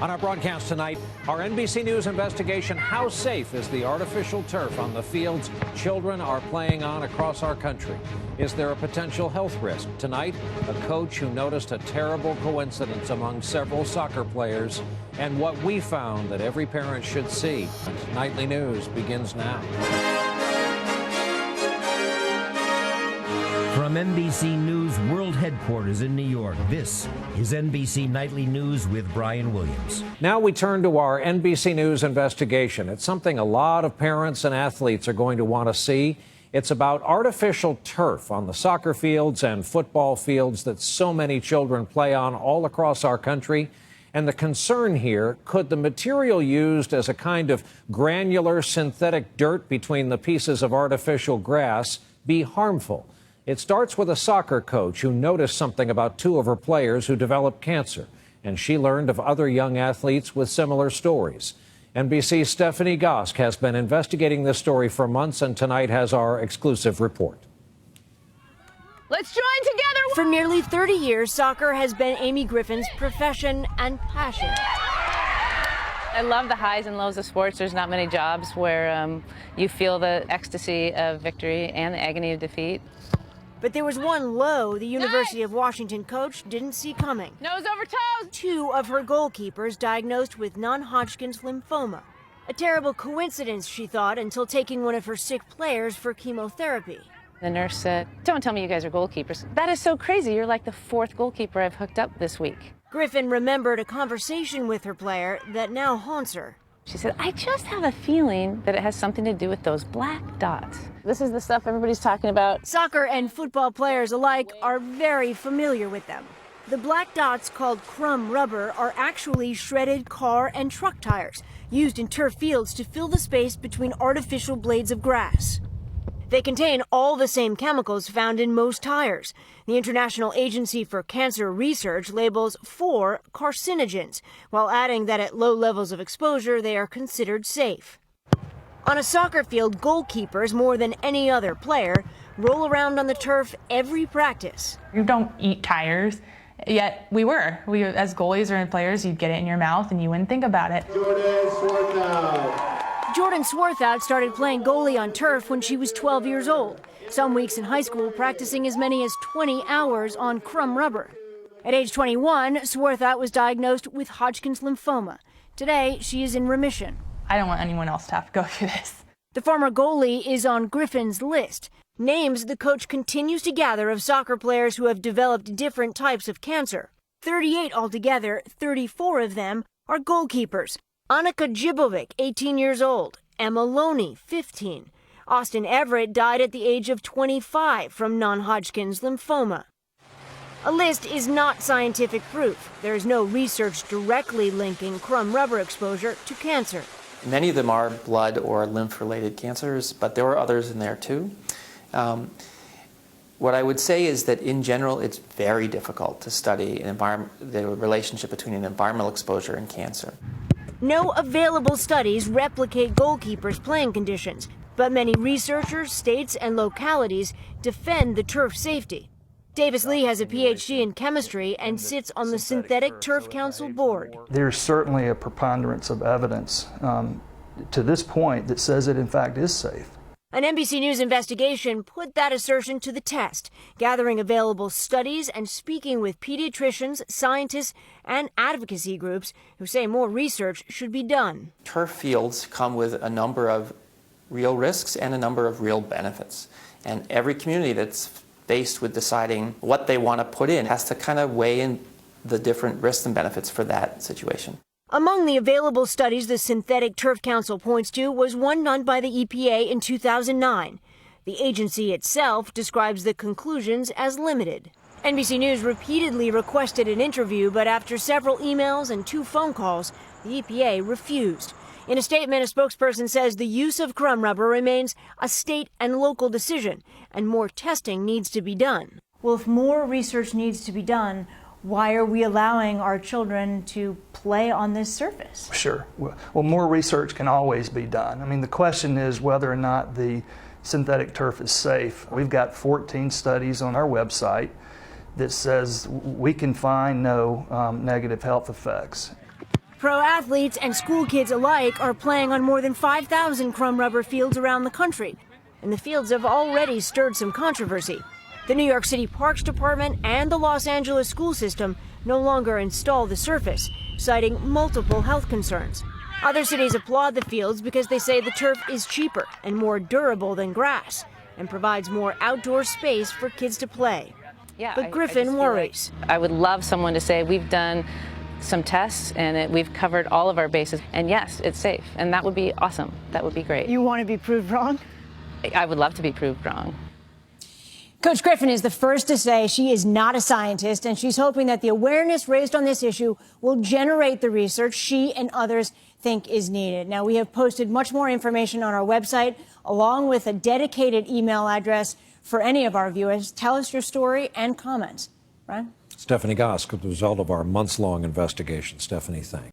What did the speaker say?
On our broadcast tonight, our NBC News investigation, how safe is the artificial turf on the fields children are playing on across our country? Is there a potential health risk? Tonight, a coach who noticed a terrible coincidence among several soccer players, and what we found that every parent should see. Nightly News begins now. From NBC News World Headquarters in New York, this is NBC Nightly News with Brian Williams. Now we turn to our NBC News investigation. It's something a lot of parents and athletes are going to want to see. It's about artificial turf on the soccer fields and football fields that so many children play on all across our country. And the concern here, could the material used as a kind of granular synthetic dirt between the pieces of artificial grass be harmful? It starts with a soccer coach who noticed something about two of her players who developed cancer, and she learned of other young athletes with similar stories. NBC's Stephanie Gosk has been investigating this story for months, and tonight has our exclusive report. Let's join together. For nearly 30 years, soccer has been Amy Griffin's profession and passion. I love the highs and lows of sports. There's not many jobs where you feel the ecstasy of victory and the agony of defeat. But there was one low the University of Washington coach didn't see coming. Nose over toes. Two of her goalkeepers diagnosed with non-Hodgkin's lymphoma. A terrible coincidence, she thought, until taking one of her sick players for chemotherapy. The nurse said, "Don't tell me you guys are goalkeepers. That is so crazy. You're like the fourth goalkeeper I've hooked up this week." Griffin remembered a conversation with her player that now haunts her. She said, "I just have a feeling that it has something to do with those black dots." This is the stuff everybody's talking about. Soccer and football players alike are very familiar with them. The black dots, called crumb rubber, are actually shredded car and truck tires used in turf fields to fill the space between artificial blades of grass. They contain all the same chemicals found in most tires. The International Agency for Cancer Research labels 4 carcinogens, while adding that at low levels of exposure, they are considered safe. On a soccer field, goalkeepers, more than any other player, roll around on the turf every practice. You don't eat tires, yet we were. We, as goalies or players, you'd get it in your mouth and you wouldn't think about it. Jordan Swarthout started playing goalie on turf when she was 12 years old. Some weeks in high school practicing as many as 20 hours on crumb rubber. At age 21, Swarthout was diagnosed with Hodgkin's lymphoma. Today, she is in remission. I don't want anyone else to have to go through this. The former goalie is on Griffin's list, names the coach continues to gather of soccer players who have developed different types of cancer. 38 altogether, 34 of them are goalkeepers. Annika Jibovic, 18 years old. Emma Loney, 15. Austin Everett died at the age of 25 from non-Hodgkin's lymphoma. A list is not scientific proof. There is no research directly linking crumb rubber exposure to cancer. Many of them are blood or lymph-related cancers, but there are others in there too. What I would say is that in general, it's very difficult to study the relationship between an environmental exposure and cancer. No available studies replicate goalkeepers' playing conditions, but many researchers, states, and localities defend the turf safety. Davis Lee has a PhD in chemistry and sits on the Synthetic Turf Council board. There's certainly a preponderance of evidence to this point that says it in fact is safe. An NBC News investigation put that assertion to the test, gathering available studies and speaking with pediatricians, scientists, and advocacy groups who say more research should be done. Turf fields come with a number of real risks and a number of real benefits. And every community that's faced with deciding what they want to put in has to kind of weigh in the different risks and benefits for that situation. Among the available studies the Synthetic Turf Council points to was one done by the EPA in 2009. The agency itself describes the conclusions as limited. NBC News repeatedly requested an interview, but after several emails and 2 phone calls, the EPA refused. In a statement, a spokesperson says the use of crumb rubber remains a state and local decision, and more testing needs to be done. Well, if more research needs to be done, why are we allowing our children to play on this surface? Sure. Well, more research can always be done. I mean, the question is whether or not the synthetic turf is safe. We've got 14 studies on our website that says we can find no negative health effects. Pro athletes and school kids alike are playing on more than 5,000 crumb rubber fields around the country, and the fields have already stirred some controversy. The New York City Parks Department and the Los Angeles school system no longer install the surface, citing multiple health concerns. Other cities applaud the fields because they say the turf is cheaper and more durable than grass and provides more outdoor space for kids to play. Yeah, but Griffin worries. I would love someone to say we've done some tests and we've covered all of our bases, and yes, it's safe, and that would be awesome. That would be great. You want to be proved wrong? I would love to be proved wrong. Coach Griffin is the first to say she is not a scientist, and she's hoping that the awareness raised on this issue will generate the research she and others think is needed. Now, we have posted much more information on our website, along with a dedicated email address for any of our viewers. Tell us your story and comments. Brian? Stephanie Gosk, with the result of our months-long investigation. Stephanie, thanks.